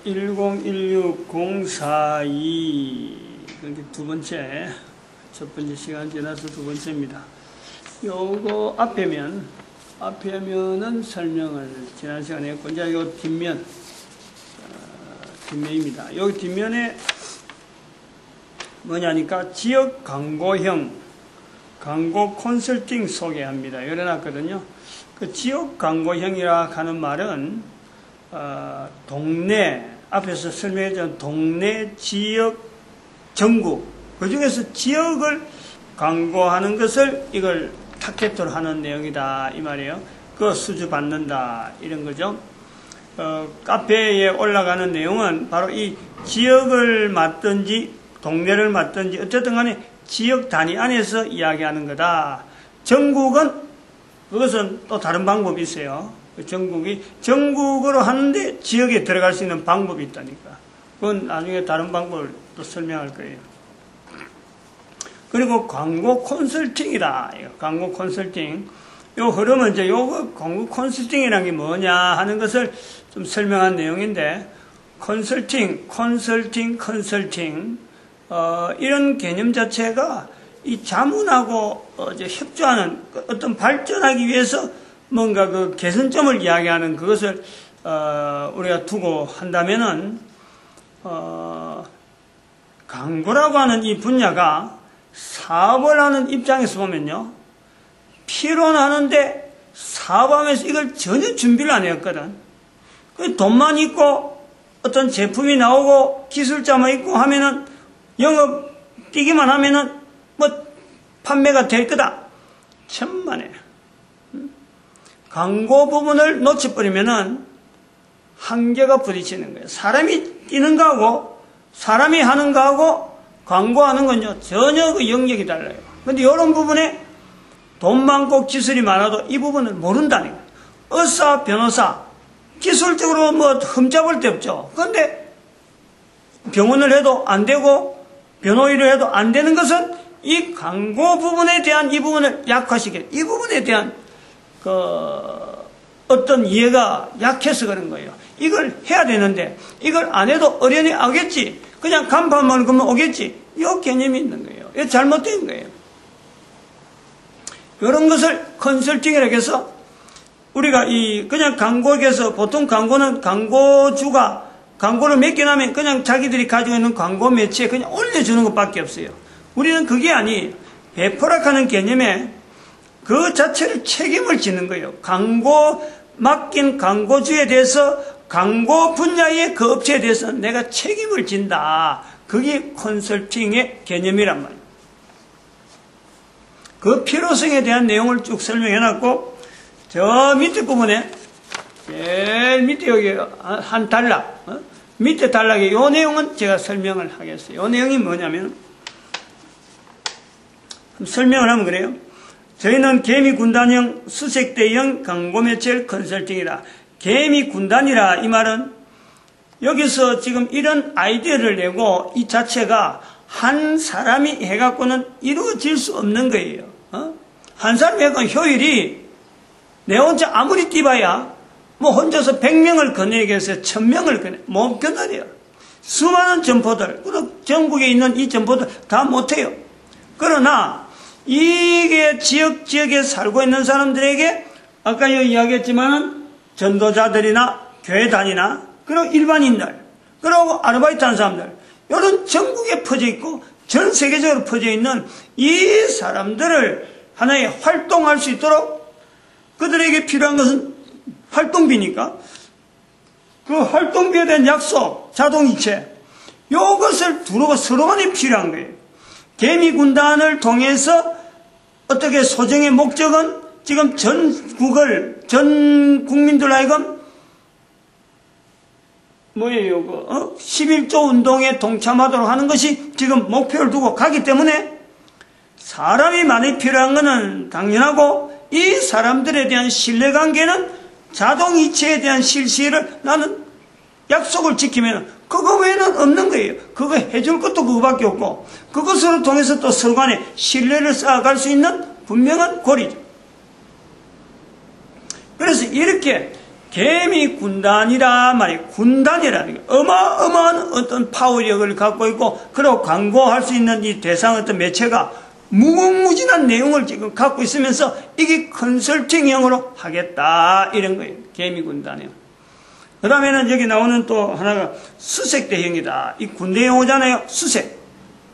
1016-042 그게 두 번째, 첫 번째 시간 지나서 두 번째입니다. 요거 앞에면은 설명을 지난 시간에 했고, 이제 요 뒷면입니다. 여기 뒷면에 뭐냐니까 지역 광고형 광고 컨설팅 소개합니다. 열어놨거든요. 그 지역 광고형이라 하는 말은 동네, 앞에서 설명했던 동네, 지역, 전국, 그 중에서 지역을 광고하는 것을 이걸 타겟으로 하는 내용이다 이 말이에요. 그 수주 받는다 이런 거죠. 카페에 올라가는 내용은 바로 이 지역을 맡든지 동네를 맡든지 어쨌든 간에 지역 단위 안에서 이야기하는 거다. 전국은 그것은 또 다른 방법이 있어요. 전국으로 하는데 지역에 들어갈 수 있는 방법이 있다니까. 그건 나중에 다른 방법을 또 설명할 거예요. 그리고 광고 컨설팅이다. 광고 컨설팅. 요 흐름은 이제 요거 광고 컨설팅이라는 게 뭐냐 하는 것을 좀 설명한 내용인데, 컨설팅. 이런 개념 자체가 이 자문하고 이제 협조하는 어떤 발전하기 위해서 뭔가 그 개선점을 이야기하는 그것을 우리가 두고 한다면은 광고라고 하는 이 분야가 사업을 하는 입장에서 보면요, 필요는 하는데 사업하면서 이걸 전혀 준비를 안 했거든. 돈만 있고 어떤 제품이 나오고 기술자만 있고 하면은 영업 뛰기만 하면은 뭐 판매가 될 거다. 천만에. 광고 부분을 놓쳐버리면은 한계가 부딪히는 거예요. 사람이 뛰는 거하고 사람이 하는 거하고 광고하는 건요 전혀 그 영역이 달라요. 근데 이런 부분에 돈 많고 기술이 많아도 이 부분을 모른다는 거예요. 의사, 변호사 기술적으로 뭐 흠잡을 데 없죠. 그런데 병원을 해도 안 되고 변호의를 해도 안 되는 것은 이 광고 부분에 대한 이 부분을 약화시켜, 이 부분에 대한 어떤 이해가 약해서 그런 거예요. 이걸 해야 되는데 이걸 안 해도 어련히 오겠지. 그냥 간판만 그러면 오겠지. 이 개념이 있는 거예요. 이거 잘못된 거예요. 이런 것을 컨설팅이라고 해서 우리가 그냥 광고에서 보통 광고는 광고주가 광고를 몇 개 나면 그냥 자기들이 가지고 있는 광고 매체에 그냥 올려주는 것밖에 없어요. 우리는 그게 아니에요. 배포락하는 개념에 그 자체를 책임을 지는 거예요. 맡긴 광고주에 대해서 광고 분야의 그 업체에 대해서 내가 책임을 진다. 그게 컨설팅의 개념이란 말이에요. 그 필요성에 대한 내용을 쭉 설명해놨고, 저 밑에 부분에 제일 밑에 여기 한 단락, 밑에 단락에 요 내용은 제가 설명을 하겠어요. 요 내용이 뭐냐면, 설명을 하면 그래요. 저희는 개미군단형 수색대형 광고매체 컨설팅이다. 개미군단이라 이 말은 여기서 지금 이런 아이디어를 내고 이 자체가 한 사람이 해갖고는 이루어질 수 없는 거예요. 한 사람이 해갖고 효율이 내 혼자 아무리 뛰봐야 뭐 혼자서 100명을 거내기 위해서 1000명을 못 거느려요. 수많은 점포들, 전국에 있는 이 점포들 다 못해요. 그러나 이게 지역에 살고 있는 사람들에게 아까 이야기했지만은 전도자들이나 교회단이나 그리고 일반인들 그리고 아르바이트 하는 사람들 이런 전국에 퍼져 있고 전 세계적으로 퍼져 있는 이 사람들을 하나의 활동할 수 있도록 그들에게 필요한 것은 활동비니까 그 활동비에 대한 약속, 자동이체 이것을 두루고 서로 간에 필요한 거예요. 개미군단을 통해서 어떻게 소정의 목적은 지금 전 국민들 하여금 뭐예요? 11조 운동에 동참하도록 하는 것이 지금 목표를 두고 가기 때문에 사람이 많이 필요한 것은 당연하고 이 사람들에 대한 신뢰관계는 자동이체에 대한 실시를 나는 약속을 지키면 그거 외에는 없는 거예요. 그거 해줄 것도 그거밖에 없고 그것으로 통해서 또 서로 간에 신뢰를 쌓아갈 수 있는 분명한 고리죠. 그래서 이렇게 개미 군단이라 말이에요. 군단이라는 게 어마어마한 어떤 파워력을 갖고 있고, 그리고 광고할 수 있는 이 대상 어떤 매체가 무궁무진한 내용을 지금 갖고 있으면서 이게 컨설팅형으로 하겠다, 이런 거예요. 개미 군단이요. 그 다음에는 여기 나오는 또 하나가 수색대형이다. 이 군대에 오잖아요. 수색.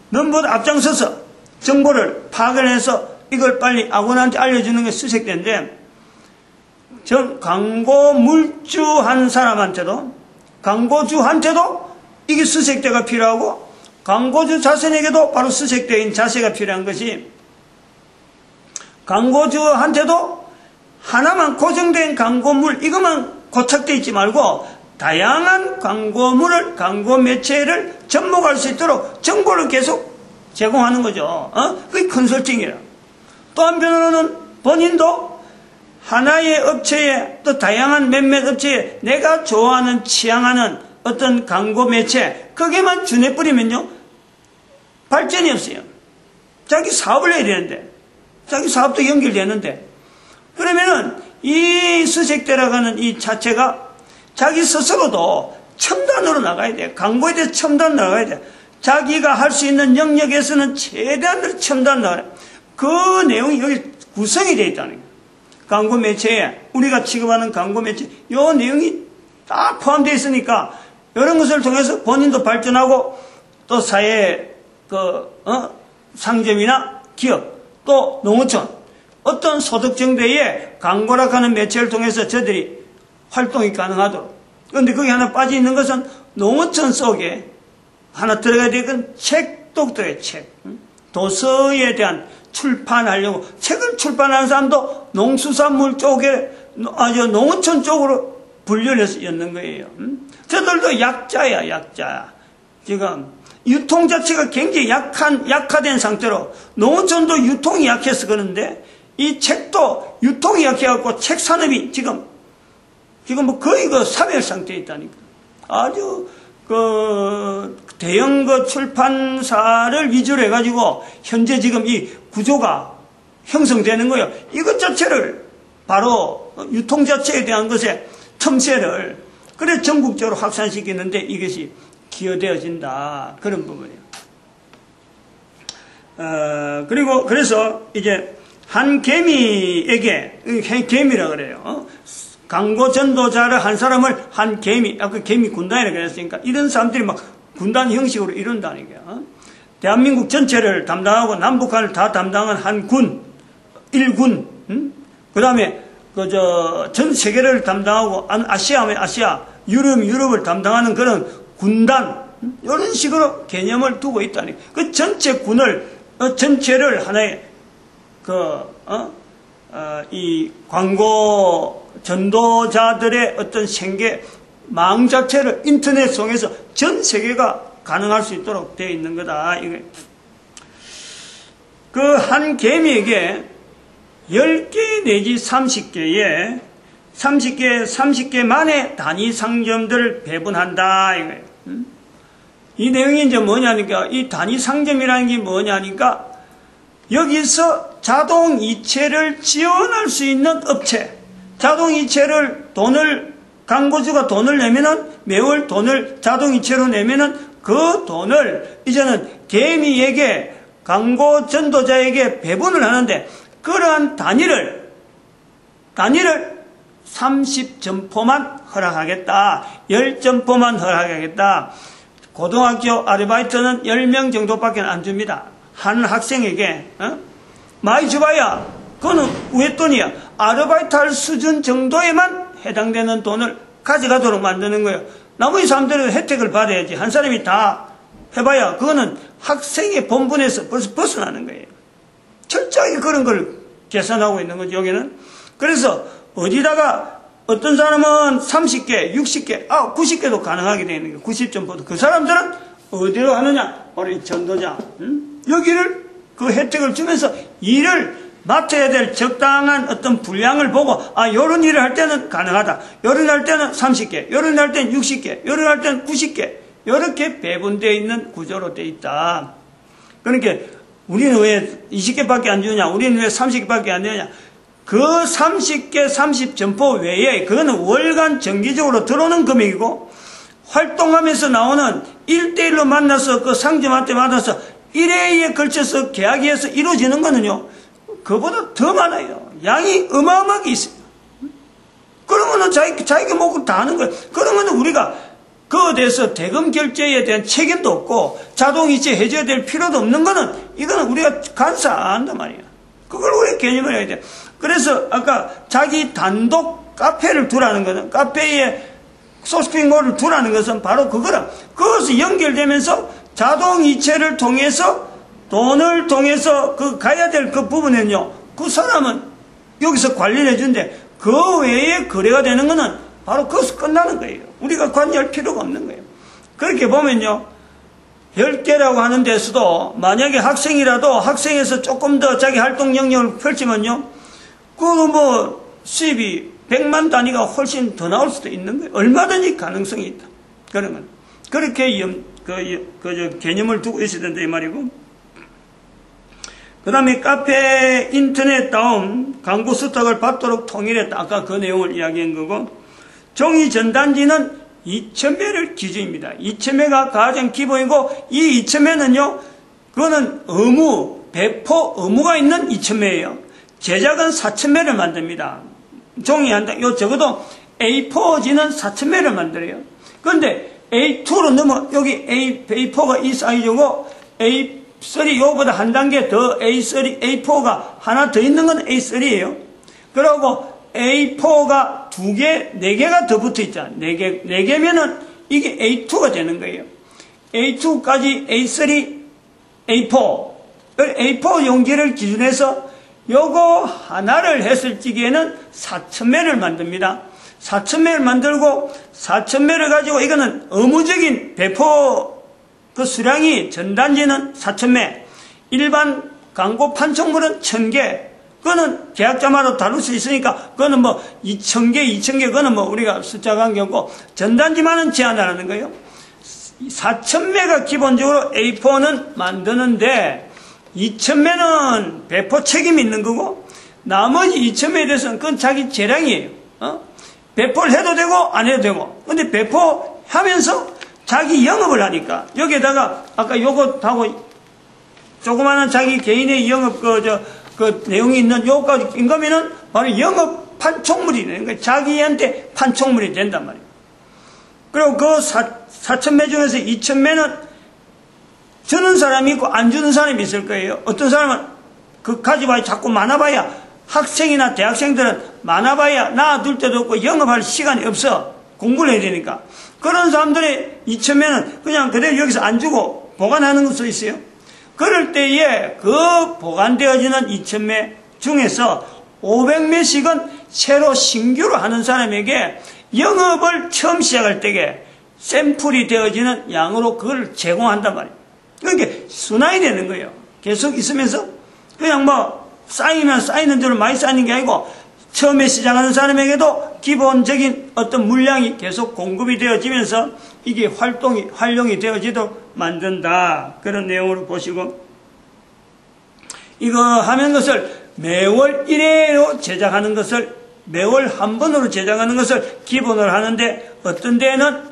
넘보다 앞장서서 정보를 파악을 해서 이걸 빨리 아군한테 알려주는 게 수색대인데, 광고 물주한 사람한테도, 광고주한테도 이게 수색대가 필요하고, 광고주 자신에게도 바로 수색대인 자세가 필요한 것이, 광고주한테도 하나만 고정된 광고물, 이것만 고착되어 있지 말고 다양한 광고물을, 광고 매체를 접목할 수 있도록 정보를 계속 제공하는 거죠. 그게 컨설팅이라. 또 한편으로는 본인도 하나의 업체에, 또 다양한 몇몇 업체에 내가 좋아하는, 취향하는 어떤 광고 매체, 거기에만 주내버리면요, 발전이 없어요. 자기 사업을 해야 되는데, 자기 사업도 연결되는데, 그러면은 이 수색대라고 하는 이 자체가 자기 스스로도 첨단으로 나가야 돼. 광고에 대해서 첨단으로 나가야 돼. 자기가 할 수 있는 영역에서는 최대한으로 첨단으로 나가야 돼. 그 내용이 여기 구성이 되어 있다는 거예요. 광고 매체에, 우리가 취급하는 광고 매체, 요 내용이 다 포함되어 있으니까, 이런 것을 통해서 본인도 발전하고, 또 사회, 상점이나 기업, 또 농어촌, 어떤 소득 정도의 광고라고 하는 매체를 통해서 저들이 활동이 가능하도록. 그런데 거기 하나 빠져 있는 것은 농어촌 속에 하나 들어가야 되건 책도 들어가요, 책. 도서에 대한 출판하려고, 책을 출판하는 사람도 농수산물 쪽에, 아주 농어촌 쪽으로 분류를 해서 였는 거예요. 저들도 약자야, 약자. 지금 유통 자체가 굉장히 약화된 상태로, 농어촌도 유통이 약해서 그러는데, 이 책도 유통이 약해갖고 책 산업이 지금 뭐 거의 사별 상태에 있다니까. 아주 대형 출판사를 위주로 해가지고 현재 지금 이 구조가 형성되는 거예요. 이것 자체를 바로 유통 자체에 대한 것에 틈새를 그래 전국적으로 확산시키는데 이것이 기여되어진다. 그런 부분이에요. 그리고 그래서 이제 한 개미에게, 개미라 그래요. 광고 전도자를 한 사람을 한 개미, 아까 개미 군단이라고 그랬으니까 이런 사람들이 막 군단 형식으로 이룬다는 거야. 대한민국 전체를 담당하고 남북한을 다 담당한 한 군, 일군, 그 다음에 전 세계를 담당하고 아시아면 아시아, 유럽을 담당하는 그런 군단, 이런 식으로 개념을 두고 있다니. 그 전체 군을, 전체를 하나의 이 광고 전도자들의 어떤 생계망 자체를 인터넷 통해서 전 세계가 가능할 수 있도록 되어 있는 거다. 그 한 개미에게 10개 내지 30개만의 단위 상점들을 배분한다. 이 내용이 이제 뭐냐니까, 이 단위 상점이라는 게 뭐냐니까, 여기서 자동이체를 지원할 수 있는 업체, 자동이체를 광고주가 돈을 내면은, 매월 돈을 자동이체로 내면은 그 돈을 이제는 개미에게, 광고 전도자에게 배분을 하는데, 그러한 단위를 30점포만 허락하겠다. 10점포만 허락하겠다. 고등학교 아르바이트는 10명 정도밖에 안 줍니다. 한 학생에게 많이 줘봐야 그거는 윗돈이야. 아르바이트 할 수준 정도에만 해당되는 돈을 가져가도록 만드는 거예요. 나머지 사람들은 혜택을 받아야지. 한 사람이 다 해봐야 그거는 학생의 본분에서 벌써 벗어나는 거예요. 철저하게 그런 걸 계산하고 있는 거죠, 여기는. 그래서 어디다가 어떤 사람은 30개, 60개, 90개도 가능하게 되어 있는 거예요. 90점포도. 그 사람들은 어디로 하느냐? 우리 전도자. 여기를 그 혜택을 주면서 일을 맡아야 될 적당한 어떤 분량을 보고, 요런 일을 할 때는 가능하다. 요런 할 때는 30개, 요런 할 때는 60개, 요런 할 때는 90개. 이렇게 배분되어 있는 구조로 되어 있다. 그러니까 우리는 왜 20개밖에 안 주냐? 우리는 왜 30개밖에 안 되냐? 그 30개 30점포 외에 그거는 월간 정기적으로 들어오는 금액이고, 활동하면서 나오는 1대1로 만나서 그 상점한테 받아서 1회에 걸쳐서 계약이 해서 이루어지는 거는요, 그보다 더 많아요. 양이 어마어마하게 있어요. 그러면은 자기가 먹고 다 하는 거예요. 그러면은 우리가 그에 대해서 대금 결제에 대한 책임도 없고 자동이체 해줘야 될 필요도 없는 거는, 이거는 우리가 간사 안 한단 말이에요. 그걸 우리 개념을 해야 돼요. 그래서 아까 자기 단독 카페를 두라는 것은, 카페에 쇼핑몰을 두라는 것은 바로 그거라. 그것이 연결되면서 자동이체를 통해서 돈을 통해서 그 가야 될 그 부분은요, 그 사람은 여기서 관리를 해주는데 그 외에 거래가 되는 거는 바로 거기서 끝나는 거예요. 우리가 관여할 필요가 없는 거예요. 그렇게 보면요, 10개라고 하는 데서도 만약에 학생이라도 학생에서 조금 더 자기 활동 영역을 펼치면요, 그 뭐 수입이 100만 단위가 훨씬 더 나올 수도 있는 거예요. 얼마든지 가능성이 있다. 그러면 그렇게 개념을 두고 있어야 된다 이 말이고, 그 다음에 카페 인터넷 다운 광고 스톡을 받도록 통일했다. 아까 그 내용을 이야기한 거고, 종이 전단지는 2,000매를 기준입니다. 2,000매가 가장 기본이고, 이 2,000매는요, 그거는 배포 의무가 있는 2,000매예요. 제작은 4,000매를 만듭니다. 종이 한 장, 적어도 A4지는 4,000매를 만들어요. 그런데 A2로 여기 A4가 이 사이즈고, A3, 요거보다 한 단계 더 A3, A4가 하나 더 있는 건 A3예요. 그리고 A4가 2개, 4개가 더 붙어 있잖아. 4개면은 이게 A2가 되는 거예요. A2까지 A3, A4. A4 용기를 기준해서 요거 하나를 했을 적에는 4,000매를 만듭니다. 4,000매를 만들고 4,000매를 가지고, 이거는 의무적인 배포 그 수량이, 전단지는 4,000매, 일반 광고 판촉물은 1,000개, 그거는 계약자마다 다룰 수 있으니까, 그거는 뭐 2,000개, 2,000개, 그거는 뭐 우리가 숫자 관계없고, 전단지만은 제한하라는 거예요. 4,000매가 기본적으로 A4는 만드는데, 2,000매는 배포 책임이 있는 거고, 나머지 2,000매에 대해서는 그건 자기 재량이에요. 배포를 해도 되고 안 해도 되고. 근데 배포하면서 자기 영업을 하니까, 여기에다가 아까 요것하고 조그마한 자기 개인의 영업 그 내용이 있는 요거까지 낀 거면은 바로 영업 판촉물이 되는 거예요. 자기한테 판촉물이 된단 말이에요. 그리고 그 4,000매 중에서 2,000매는 주는 사람이 있고 안 주는 사람이 있을 거예요. 어떤 사람은 그 가져봐야, 자꾸 많아봐야, 학생이나 대학생들은 많아봐야 놔둘 때도 없고 영업할 시간이 없어. 공부를 해야 되니까. 그런 사람들의 2,000매는 그냥 그대로 여기서 안 주고 보관하는 것도 있어요. 그럴 때에 그 보관되어지는 2,000매 중에서 500매씩은 새로 신규로 하는 사람에게 영업을 처음 시작할 때에 샘플이 되어지는 양으로 그걸 제공한단 말이에요. 그러니까 순환이 되는 거예요. 계속 있으면서 그냥 뭐 쌓이면 쌓이는 대로 많이 쌓이는 게 아니고, 처음에 시작하는 사람에게도 기본적인 어떤 물량이 계속 공급이 되어지면서 이게 활용이 되어지도록 만든다. 그런 내용으로 보시고, 이거 하는 것을 매월 1회로 제작하는 것을, 매월 한 번으로 제작하는 것을 기본으로 하는데, 어떤 데에는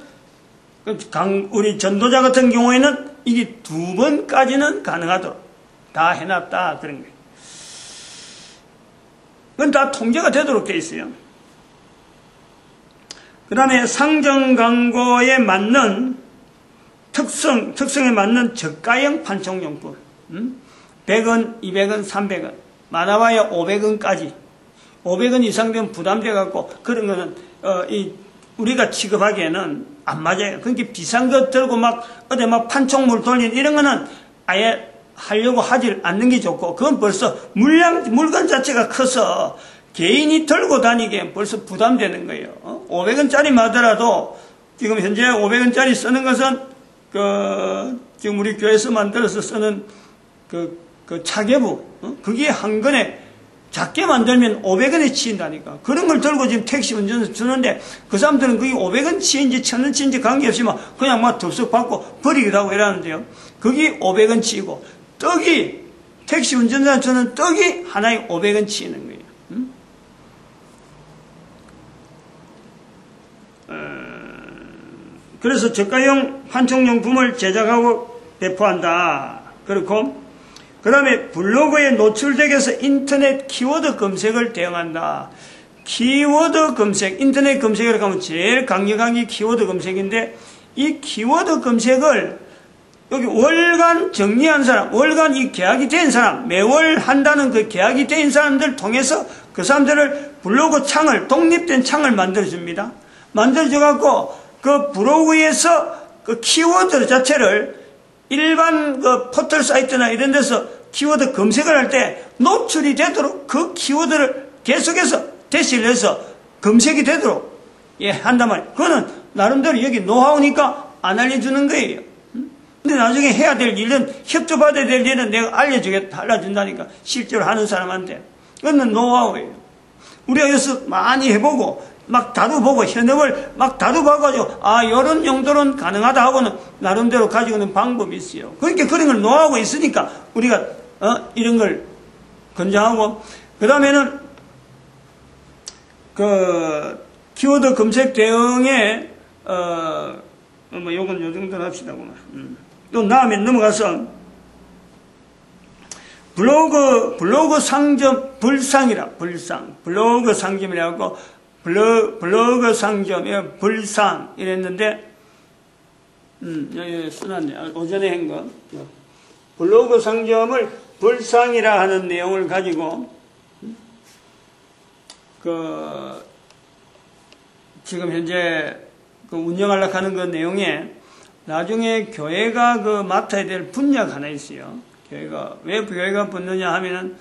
우리 전도자 같은 경우에는 이게 2번까지는 가능하도록 다 해놨다. 그런 거예요. 그건 다 통제가 되도록 되어 있어요. 그 다음에 상점 광고에 맞는 특성에 맞는 저가형 판촉용품. 100원, 200원, 300원. 많아봐야 500원까지. 500원 이상 되면 부담돼갖고, 그런 거는, 우리가 취급하기에는 안 맞아요. 그러니까 비싼 거 들고 어디 판촉물 돌리는 이런 거는 아예 하려고 하지 않는 게 좋고, 그건 벌써 물건 자체가 커서 개인이 들고 다니기엔 벌써 부담되는 거예요. 500원짜리 하더라도 지금 현재 500원짜리 쓰는 것은 지금 우리 교회에서 만들어서 쓰는 그 차계부, 그게 한 건에 작게 만들면 500원에 치인다니까. 그런 걸 들고 지금 택시 운전해서 주는데, 그 사람들은 그게 500원 치인지 1,000원 치인지 관계없이 그냥 덥석 받고 버리기도 하고 이러는데요. 그게 500원 치이고, 떡이, 택시 운전자 주는 떡이 하나에 500원 치이는 거예요. 그래서 저가형 판촉용품을 제작하고 배포한다. 그렇고 그 다음에 블로그에 노출되게 해서 인터넷 키워드 검색을 대응한다. 키워드 검색, 인터넷 검색이라고 하면 제일 강력한 게 키워드 검색인데 이 키워드 검색을 여기 월간 정리한 사람, 월간 이 계약이 된 사람, 매월 한다는 그 계약이 된 사람들 통해서 그 사람들을 블로그 창을, 독립된 창을 만들어줍니다. 만들어줘갖고 그 블로그에서 그 키워드 자체를 일반 그 포털 사이트나 이런 데서 키워드 검색을 할 때 노출이 되도록 그 키워드를 계속해서 대시를 해서 검색이 되도록 한단 말이에요. 그거는 나름대로 여기 노하우니까 안 알려주는 거예요. 근데 나중에 해야 될 일은, 협조받아야 될 일은 내가 알려준다니까. 실제로 하는 사람한테. 그건 노하우예요. 우리가 여기서 많이 해보고, 막 다뤄보고, 현업을 막 다뤄봐가지고, 이런 용도는 가능하다 하고는 나름대로 가지고 있는 방법이 있어요. 그러니까 그런 걸 노하우가 있으니까 우리가, 이런 걸 권장하고, 그 다음에는, 키워드 검색 대응에, 요건 요 정도는 합시다. 또 다음에 넘어가서 블로그 상점 불상이라 블로그 상점이라고 블로그 상점 불상 이랬는데 여기 써놨네. 오전에 한 거. 블로그 상점을 불상이라 하는 내용을 가지고 지금 현재 운영하려고 하는 그 내용에 나중에 교회가 맡아야 될 분야가 하나 있어요. 왜 교회가 붙느냐 하면은,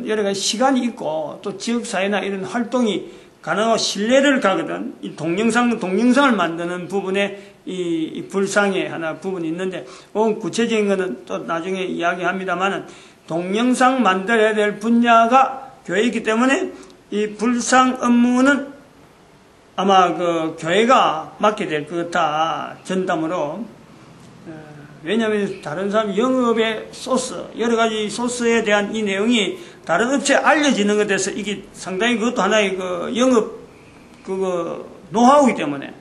여러 가지 시간이 있고, 또 지역사회나 이런 활동이 가능하고 신뢰를 가거든. 이 동영상을 만드는 부분에 이 불상의 하나 부분이 있는데, 구체적인 거는 또 나중에 이야기합니다만은, 동영상 만들어야 될 분야가 교회이기 때문에, 이 불상 업무는 아마 교회가 맡게 될 것 같다. 전담으로. 왜냐하면 다른 사람 영업의 소스, 여러 가지 소스에 대한 이 내용이 다른 업체에 알려지는 것에 대해서 이게 상당히 그것도 하나의 영업 노하우이기 때문에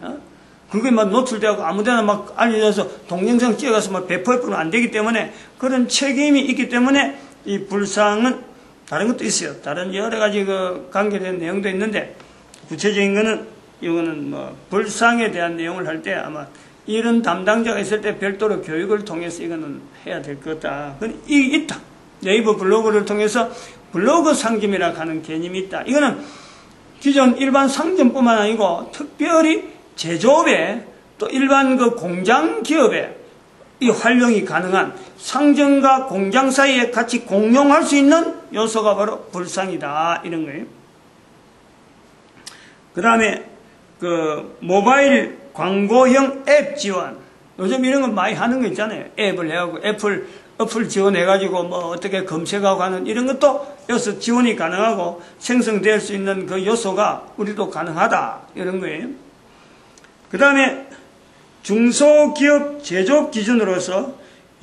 그게 막 노출되고 아무데나 막 알려져서 동영상 찍어가서 막 배포해보면 안 되기 때문에 그런 책임이 있기 때문에 이 불상은 다른 것도 있어요. 다른 여러 가지 관계된 내용도 있는데 구체적인 거는 이거는 불상에 대한 내용을 할 때 아마 이런 담당자가 있을 때 별도로 교육을 통해서 이거는 해야 될 것 같다. 이게 있다. 네이버 블로그를 통해서 블로그 상점이라고 하는 개념이 있다. 이거는 기존 일반 상점뿐만 아니고 특별히 제조업에 또 일반 공장 기업에 이 활용이 가능한 상점과 공장 사이에 같이 공용할 수 있는 요소가 바로 불상이다. 이런 거예요. 그 다음에 모바일 광고형 앱 지원. 요즘 이런 거 많이 하는 거 있잖아요. 앱을 해가지고 어플 지원해가지고 어떻게 검색하고 하는 이런 것도 여기서 지원이 가능하고 생성될 수 있는 그 요소가 우리도 가능하다. 이런 거예요. 그 다음에 중소기업 제조업 기준으로서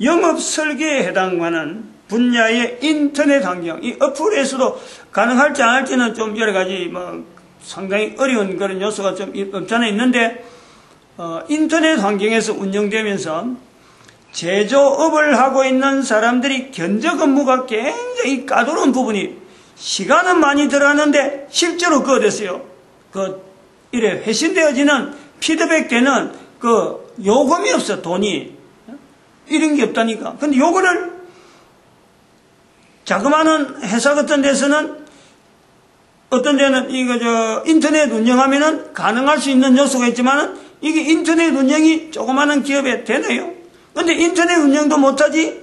영업 설계에 해당하는 분야의 인터넷 환경, 이 어플에서도 가능할지 안 할지는 좀 여러 가지 상당히 어려운 그런 요소가 좀 없잖아 있는데, 인터넷 환경에서 운영되면서 제조업을 하고 있는 사람들이 견적 업무가 굉장히 까다로운 부분이 시간은 많이 들어가는데 실제로 그거 됐어요. 이래 회신되어지는 피드백 되는 요금이 없어, 돈이. 이런 게 없다니까. 근데 요거를 자그마한 회사 같은 데서는 어떤 데는 인터넷 운영하면은 가능할 수 있는 요소가 있지만은 이게 인터넷 운영이 조그마한 기업에 되네요. 근데 인터넷 운영도 못하지,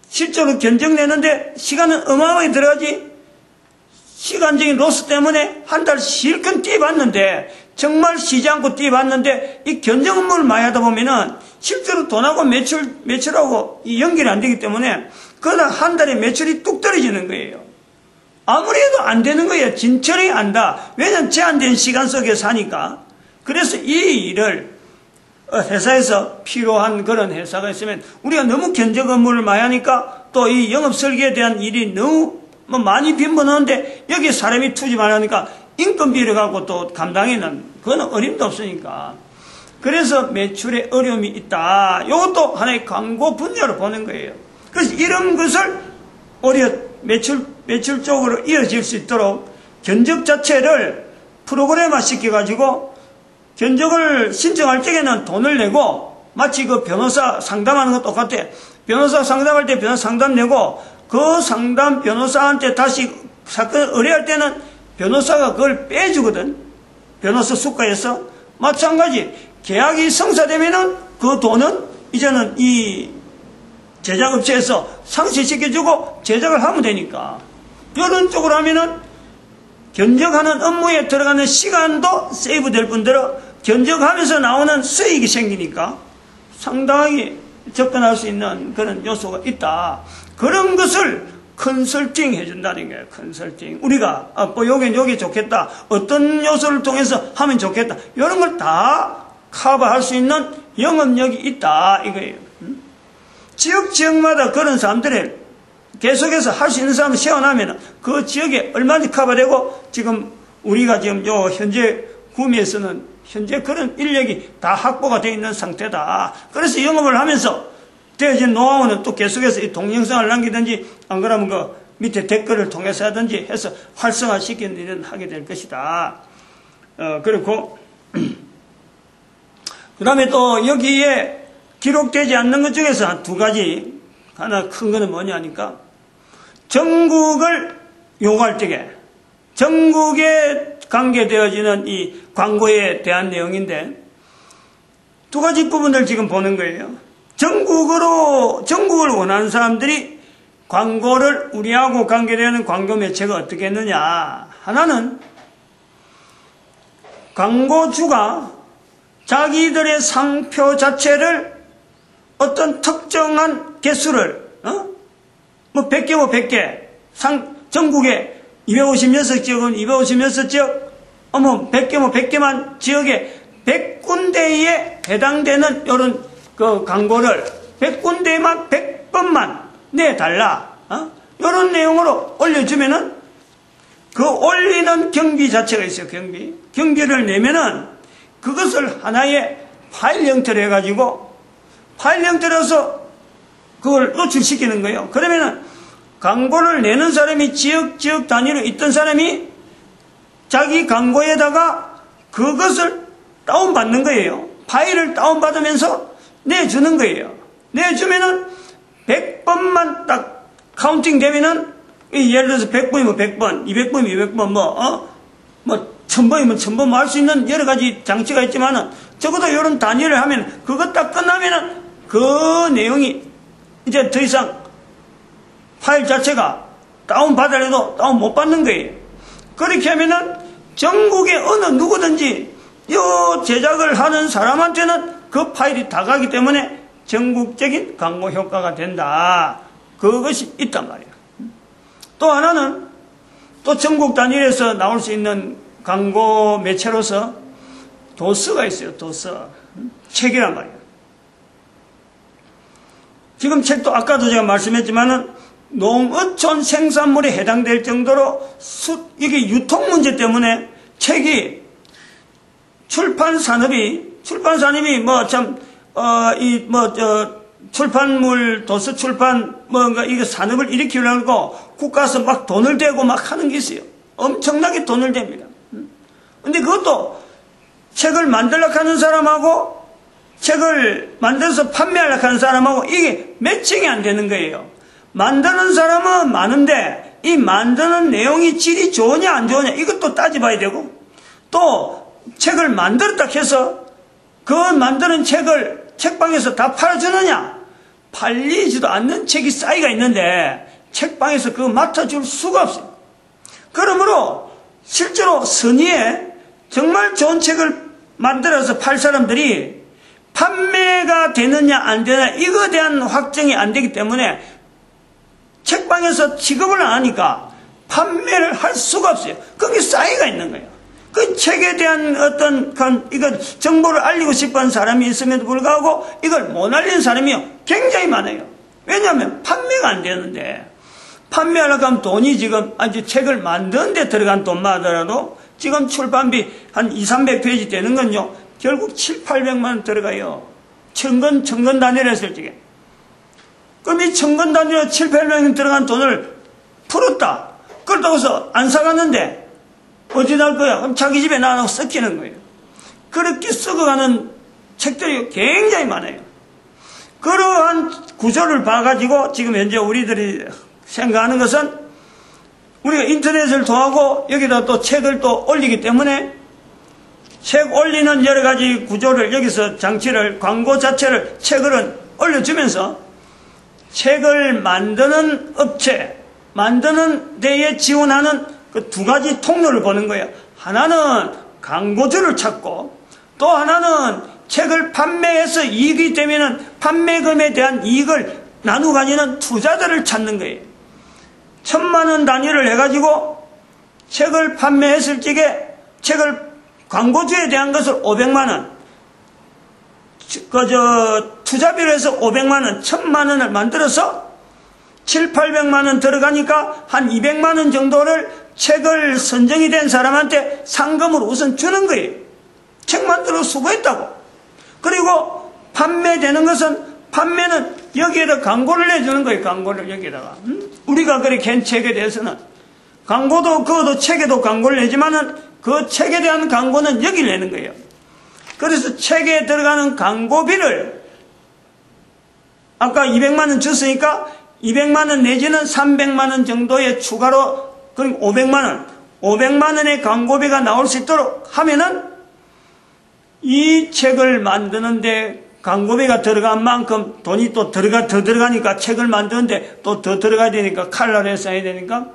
실제로 견적 내는데 시간은 어마어마하게 들어가지, 시간적인 로스 때문에 한 달 실컷 뛰어봤는데, 정말 쉬지 않고 뛰어봤는데, 이 견적 업무를 많이 하다 보면은 실제로 돈하고 매출하고 연결이 안 되기 때문에, 그러다 한 달에 매출이 뚝 떨어지는 거예요. 아무리 해도 안 되는 거예요. 진철이 안다. 왜냐면 제한된 시간 속에 사니까. 그래서 이 일을 회사에서 필요한 그런 회사가 있으면 우리가 너무 견적 업무를 많이 하니까 또 이 영업 설계에 대한 일이 너무 많이 빈번한데 여기에 사람이 투입 안 하니까 인건비를 갖고 또 감당에는 그거는 어림도 없으니까. 그래서 매출에 어려움이 있다. 이것도 하나의 광고 분야로 보는 거예요. 그래서 이런 것을 매출 쪽으로 이어질 수 있도록 견적 자체를 프로그램화 시켜가지고 견적을 신청할 적에는 돈을 내고 마치 그 변호사 상담하는 것 똑같아. 변호사 상담할 때 변호사 상담 내고 그 상담 변호사한테 다시 사건 의뢰할 때는 변호사가 그걸 빼주거든. 변호사 수가에서. 마찬가지 계약이 성사되면은 그 돈은 이제는 이 제작업체에서 상실시켜주고 제작을 하면 되니까. 이런 쪽으로 하면은 견적하는 업무에 들어가는 시간도 세이브 될 뿐더러 견적하면서 나오는 수익이 생기니까 상당히 접근할 수 있는 그런 요소가 있다. 그런 것을 컨설팅 해준다는 거예요. 컨설팅. 우리가 여기 좋겠다. 어떤 요소를 통해서 하면 좋겠다. 이런 걸 다 커버할 수 있는 영업력이 있다 이거예요. 지역마다 그런 사람들을 계속해서 할 수 있는 사람을 세워나면 그 지역에 얼마나 커버되고 지금 우리가 지금 현재 구미에서는 현재 그런 인력이 다 확보가 되어 있는 상태다. 그래서 영업을 하면서 되어진 노하우는 또 계속해서 이 동영상을 남기든지 안 그러면 그 밑에 댓글을 통해서 하든지 해서 활성화시키는 일은 하게 될 것이다. 그리고 그 다음에 또 여기에 기록되지 않는 것 중에서 한 두 가지, 하나 큰 거는 뭐냐니까 전국을 요구할 적에 전국에 관계되어지는 이 광고에 대한 내용인데 두 가지 부분을 지금 보는 거예요. 전국을 원하는 사람들이 광고를 우리하고 관계되는 광고 매체가 어떻게 했느냐. 하나는 광고주가 자기들의 상표 자체를 어떤 특정한 개수를 뭐 100개 100개 전국에 256지역은 256지역 100개 100개만 지역에 100군데에 해당되는 이런 그 광고를 100군데만 100번만 내달라. 이런 내용으로 올려주면은 그 올리는 경비 자체가 있어요. 경비를 내면은 그것을 하나의 파일 형태로 해가지고 파일 형태로서 그걸 노출시키는 거예요. 그러면은 광고를 내는 사람이 지역 단위로 있던 사람이 자기 광고에다가 그것을 다운받는 거예요. 파일을 다운받으면서 내주는 거예요. 내주면은 100번만 딱 카운팅 되면은 예를 들어서 100번이면 100번, 200번이면 200번, 1000번이면 1000번 할 수 있는 여러 가지 장치가 있지만은 적어도 이런 단위를 하면 그것 딱 끝나면은 그 내용이 이제 더 이상 파일 자체가 다운받으려도 다운 못 받는 거예요. 그렇게 하면은 전국에 어느 누구든지 이 제작을 하는 사람한테는 그 파일이 다 가기 때문에 전국적인 광고 효과가 된다. 그것이 있단 말이에요. 또 하나는 또 전국 단위에서 나올 수 있는 광고 매체로서 도서가 있어요. 도서. 책이란 말이에요. 지금 책도 아까도 제가 말씀했지만은 농어촌 생산물에 해당될 정도로 이게 유통 문제 때문에 책이 출판 산업이 출판물, 도서 출판, 이거 산업을 일으키려고 국가에서 막 돈을 대고 막 하는 게 있어요. 엄청나게 돈을 댑니다. 근데 그것도 책을 만들려고 하는 사람하고 책을 만들어서 판매하려고 하는 사람하고 이게 매칭이 안 되는 거예요. 만드는 사람은 많은데 이 만드는 내용이 질이 좋으냐 안 좋으냐 이것도 따져봐야 되고 또 책을 만들었다 해서 그 만드는 책을 책방에서 다 팔아주느냐? 팔리지도 않는 책이 쌓이가 있는데 책방에서 그거 맡아줄 수가 없어요. 그러므로 실제로 선의에 정말 좋은 책을 만들어서 팔 사람들이 판매가 되느냐 안 되느냐 이거에 대한 확정이 안 되기 때문에 책방에서 취급을 안 하니까 판매를 할 수가 없어요. 거기 쌓이가 있는 거예요. 그 책에 대한 어떤 이걸 정보를 알리고 싶어하는 사람이 있음에도 불구하고 이걸 못 알리는 사람이 굉장히 많아요. 왜냐하면 판매가 안 되는데 판매하려고 하면 돈이 지금 아주 책을 만드는 데 들어간 돈만 하더라도 지금 출판비 한 200~300페이지 되는 건요 결국 700~800만 원 들어가요. 천건 단위로 했을 적에. 그럼 이 천건 단위로 700~800만 원 들어간 돈을 풀었다. 그렇다고 해서 안 사갔는데 어디 날 거야? 그럼 자기 집에 놔놓고 썩히는 거예요. 그렇게 썩어가는 책들이 굉장히 많아요. 그러한 구조를 봐가지고 지금 현재 우리들이 생각하는 것은 우리가 인터넷을 통하고 여기다 또 책을 또 올리기 때문에 책 올리는 여러 가지 구조를 여기서 장치를 광고 자체를 책을 올려주면서 책을 만드는 업체, 만드는 데에 지원하는 그 두 가지 통로를 보는 거예요. 하나는 광고주를 찾고 또 하나는 책을 판매해서 이익이 되면은 판매금에 대한 이익을 나누어 가지는 투자자를 찾는 거예요. 1000만 원 단위를 해가지고 책을 판매했을 적에 책을 광고주에 대한 것을 500만 원, 투자비로 해서 500만 원, 1000만 원을 만들어서 700~800만 원 들어가니까 한 200만 원 정도를 책을 선정이 된 사람한테 상금으로 우선 주는 거예요. 책 만들어 수고했다고. 그리고 판매되는 것은 판매는 여기에다 광고를 내주는 거예요. 광고를 여기에다가. 우리가 그렇게 한 책에 대해서는 광고도 그것도 책에도 광고를 내지만은 그 책에 대한 광고는 여기 내는 거예요. 그래서 책에 들어가는 광고비를 아까 200만 원 줬으니까 200만 원 내지는 300만 원 정도의 추가로 그럼 500만 원의 광고비가 나올 수 있도록 하면은 이 책을 만드는데 광고비가 들어간 만큼 돈이 또 더 들어가니까 책을 만드는데 또 더 들어가야 되니까 칼라를 써야 되니까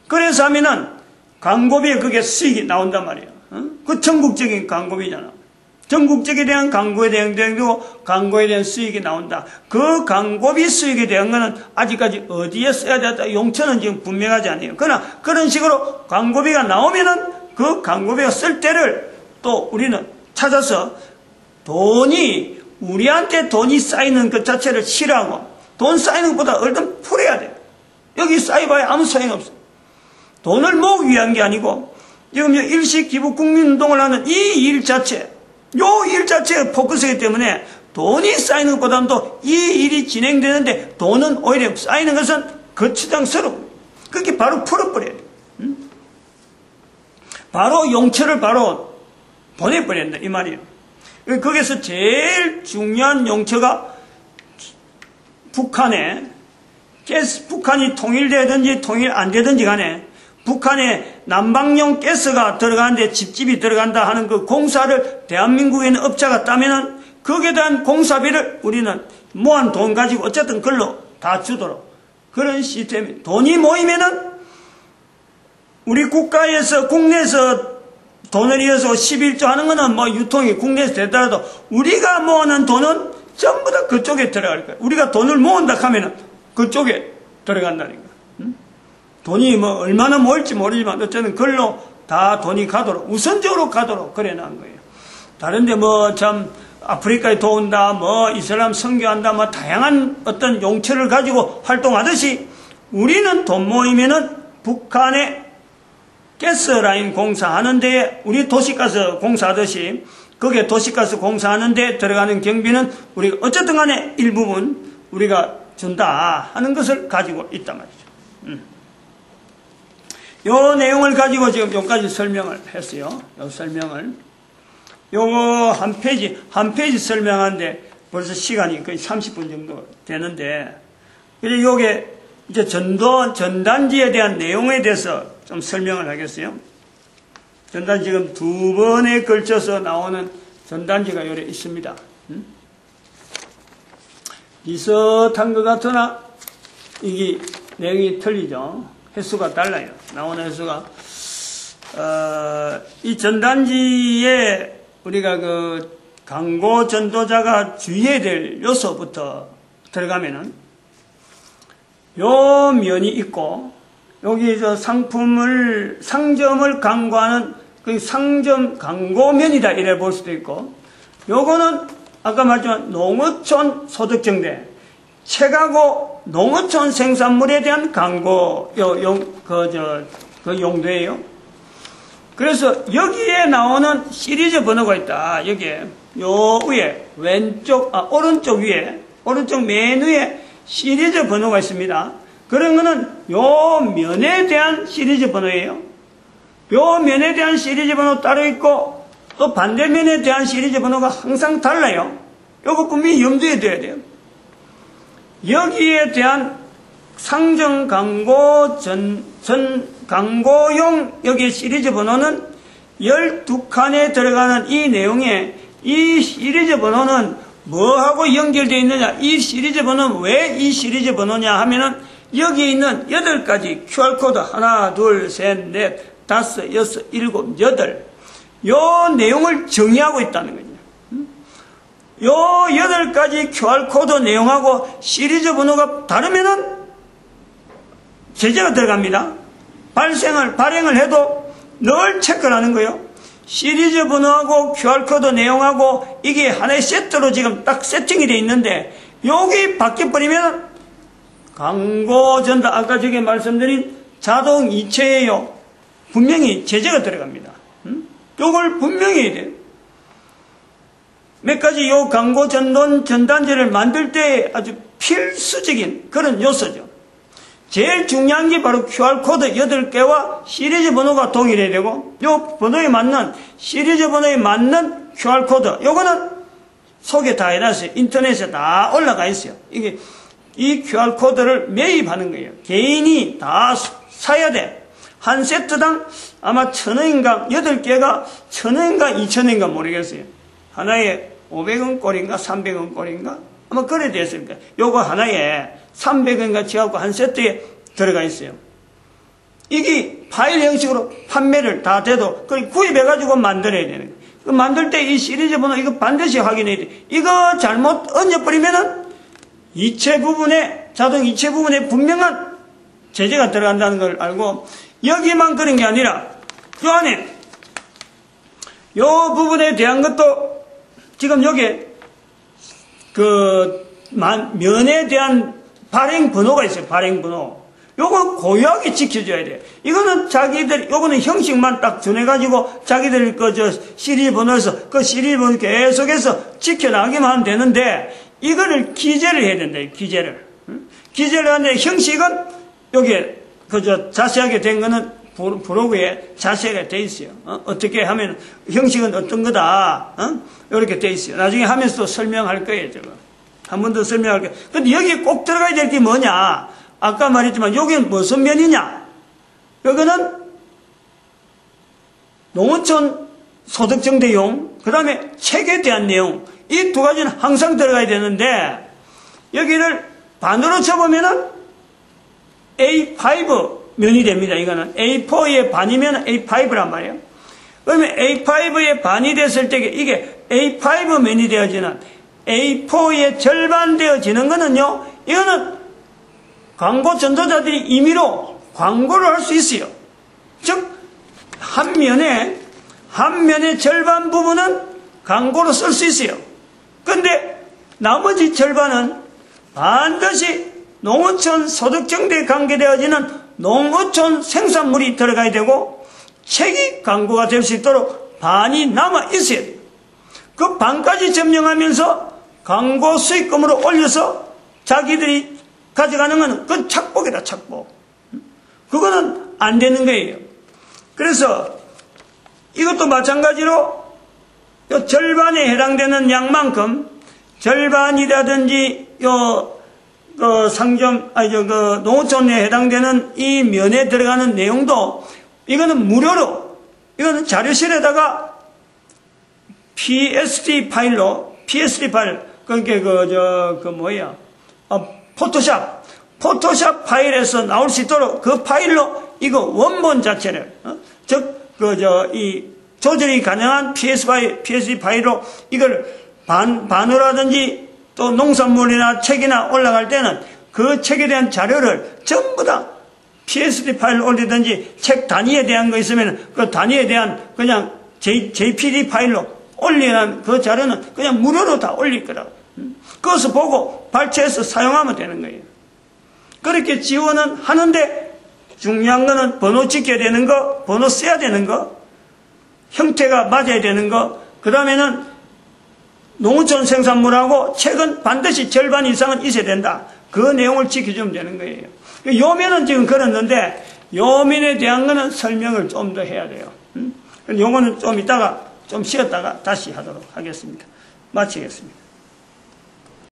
그래서 하면은 광고비에 그게 수익이 나온단 말이에요. 그 전국적인 광고비잖아. 전국적에 대한 광고에 대한 대응도 광고에 대한 수익이 나온다. 그 광고비 수익에 대한 거는 아직까지 어디에 써야 된다. 용처는 지금 분명하지 않아요. 그러나 그런 식으로 광고비가 나오면은 그 광고비가 쓸 때를 또 우리는 찾아서 돈이 우리한테 돈이 쌓이는 것 자체를 싫어하고 돈 쌓이는 것보다 얼른 풀어야 돼. 여기 쌓여봐야 아무 소용없어. 돈을 모으기 위한 게 아니고 지금 일시기부 국민운동을 하는 이 일 자체 요 일 자체가 포커스이기 때문에 돈이 쌓이는 것보다도 이 일이 진행되는데 돈은 오히려 쌓이는 것은 거추장스러워. 그렇게 바로 풀어버려야 돼. 바로 용처를 바로 보내버려야 된다 이 말이에요. 거기서 제일 중요한 용처가 북한이 통일되든지 통일 안 되든지 간에 북한에 난방용 가스가 들어가는데 집집이 들어간다 하는 그 공사를 대한민국에 있는 업자가 따면은 거기에 대한 공사비를 우리는 모은 돈 가지고 어쨌든 그걸로 다 주도록 그런 시스템이 돈이 모이면은 우리 국가에서 국내에서 돈을 이어서 11조 하는 거는 뭐 유통이 국내에서 되더라도 우리가 모으는 돈은 전부 다 그쪽에 들어갈 거예요. 우리가 돈을 모은다 하면은 그쪽에 들어간다니까. 돈이 뭐 얼마나 모일지 모르지만 어쨌든 그걸로 다 돈이 가도록 우선적으로 가도록 그래 놓은 거예요. 다른데 뭐 참 아프리카에 도운다 뭐 이슬람 선교한다 뭐 다양한 어떤 용처를 가지고 활동하듯이 우리는 돈 모이면은 북한에 가스라인 공사하는 데에 우리 도시가스 공사하듯이 거기에 도시가스 공사하는 데 들어가는 경비는 우리가 어쨌든 간에 일부분 우리가 준다 하는 것을 가지고 있단 말이죠. 요 내용을 가지고 지금 여기까지 설명을 했어요. 요 설명을. 요거 한 페이지 설명하는데 벌써 시간이 거의 30분 정도 되는데, 그래서 요게 이제 전단지에 대한 내용에 대해서 좀 설명을 하겠어요. 전단지 지금 2번에 걸쳐서 나오는 전단지가 요래 있습니다. 비슷한 것 같으나 이게 내용이 틀리죠. 횟수가 달라요. 나오는 횟수가. 이 전단지에 우리가 그 광고 전도자가 주의해야 될 요소부터 들어가면은 요 면이 있고, 여기 저 상점을 광고하는 그 상점 광고면이다 이래 볼 수도 있고, 요거는 아까 말했지만 농어촌 소득정대, 책하고 농어촌 생산물에 대한 광고, 그 용도예요. 그래서 여기에 나오는 시리즈 번호가 있다. 여기에 요 위에 오른쪽 위에 오른쪽 맨 위에 시리즈 번호가 있습니다. 그런 거는 요 면에 대한 시리즈 번호예요. 요 면에 대한 시리즈 번호 따로 있고 또 반대면에 대한 시리즈 번호가 항상 달라요. 요거 분명히 염두에 둬야 돼요. 여기에 대한 상정 광고 광고용 여기 시리즈 번호는 12칸에 들어가는 이 내용에 이 시리즈 번호는 뭐하고 연결되어 있느냐, 이 시리즈 번호는 왜 이 시리즈 번호냐 하면은 여기에 있는 8가지 QR코드 하나, 둘, 셋, 넷, 다섯, 여섯, 일곱, 여덟 요 내용을 정의하고 있다는 거죠. 요 8가지 QR코드 내용하고 시리즈 번호가 다르면은 제재가 들어갑니다. 발행을 해도 늘 체크를 하는 거예요. 시리즈 번호하고 QR코드 내용하고 이게 하나의 세트로 지금 딱 세팅이 되어 있는데 여기 바뀌어버리면 광고 전달, 아까 저기 말씀드린 자동 이체예요. 분명히 제재가 들어갑니다. 요걸 분명히 해야 돼요. 몇 가지 요 광고 전단지를 만들 때 아주 필수적인 그런 요소죠. 제일 중요한 게 바로 QR코드 8개와 시리즈 번호가 동일해야 되고, 요 번호에 맞는, 시리즈 번호에 맞는 QR코드, 요거는 소개 다 해놨어요. 인터넷에 다 올라가 있어요. 이게, 이 QR코드를 매입하는 거예요. 개인이 다 사야 돼. 한 세트당 아마 1,000원인가, 8개가 1,000원인가 2,000원인가 모르겠어요. 하나에 500원 꼴인가 300원 꼴인가? 아마 그래 됐으니까. 요거 하나에 300원인가 치갖고 한 세트에 들어가 있어요. 이게 파일 형식으로 판매를 다 돼도 그걸 구입해가지고 만들어야 되는 거예요. 만들 때 이 시리즈 번호 이거 반드시 확인해야 돼. 이거 잘못 얹어버리면은 자동 이체 부분에 분명한 제재가 들어간다는 걸 알고, 여기만 그런 게 아니라 요 안에 요 부분에 대한 것도 지금 여기에 면에 대한 발행 번호가 있어요. 발행 번호. 요거 고유하게 지켜줘야 돼요. 이거는 요거는 형식만 딱 전해가지고 자기들 시리즈 번호에서 시리즈 번호 계속해서 지켜나가기만 하면 되는데, 이거를 기재를 해야 된다. 기재를. 기재를 하는데 형식은 여기에 자세하게 된 거는 브로그에 자세하게 돼 있어요. 어떻게 하면 형식은 어떤 거다. 이렇게 돼 있어요. 나중에 하면서 또 설명할 거예요. 저거. 한 번 더 설명할 거예요. 근데 여기에 꼭 들어가야 될 게 뭐냐. 아까 말했지만 여기는 무슨 면이냐. 여기는 농어촌 소득정대용, 그 다음에 책에 대한 내용, 이 두 가지는 항상 들어가야 되는데, 여기를 반으로 쳐보면은 A5 면이 됩니다. 이거는 A4의 반이면 A5란 말이에요. 그러면 A5의 반이 됐을 때 이게 A5 면이 되어지는 A4의 절반 되어지는 거는요, 이거는 광고 전도자들이 임의로 광고를 할 수 있어요. 즉, 한 면의 절반 부분은 광고로 쓸 수 있어요. 근데 나머지 절반은 반드시 농어촌 소득정대에 관계되어지는 농어촌 생산물이 들어가야 되고, 책이 광고가 될 수 있도록 반이 남아 있어야 돼요. 그 반까지 점령하면서 광고 수익금으로 올려서 자기들이 가져가는 건 그 착복이다, 착복. 그거는 안 되는 거예요. 그래서 이것도 마찬가지로 요 절반에 해당되는 양만큼 절반이라든지 농어촌에 해당되는 이 면에 들어가는 내용도 이거는 무료로, 이거는 자료실에다가 PSD 파일, 포토샵 파일에서 나올 수 있도록 그 파일로 이거 원본 자체를, 조절이 가능한 PSD 파일로 이걸 반으로라든지 또 농산물이나 책이나 올라갈 때는 그 책에 대한 자료를 전부 다 PSD 파일로 올리든지, 책 단위에 대한 거 있으면 그 단위에 대한 그냥 JPG 파일로 올리는 그 자료는 그냥 무료로 다 올릴 거라고. 그것을 보고 발췌해서 사용하면 되는 거예요. 그렇게 지원은 하는데 중요한 거는 번호 지켜야 되는 거, 번호 써야 되는 거, 형태가 맞아야 되는 거, 그 다음에는 농어촌 생산물하고 책은 반드시 절반 이상은 있어야 된다. 그 내용을 지켜주면 되는 거예요. 요면은 지금 걸었는데 요면에 대한 거는 설명을 좀 더 해야 돼요. 요거는 좀 이따가 좀 쉬었다가 다시 하도록 하겠습니다. 마치겠습니다.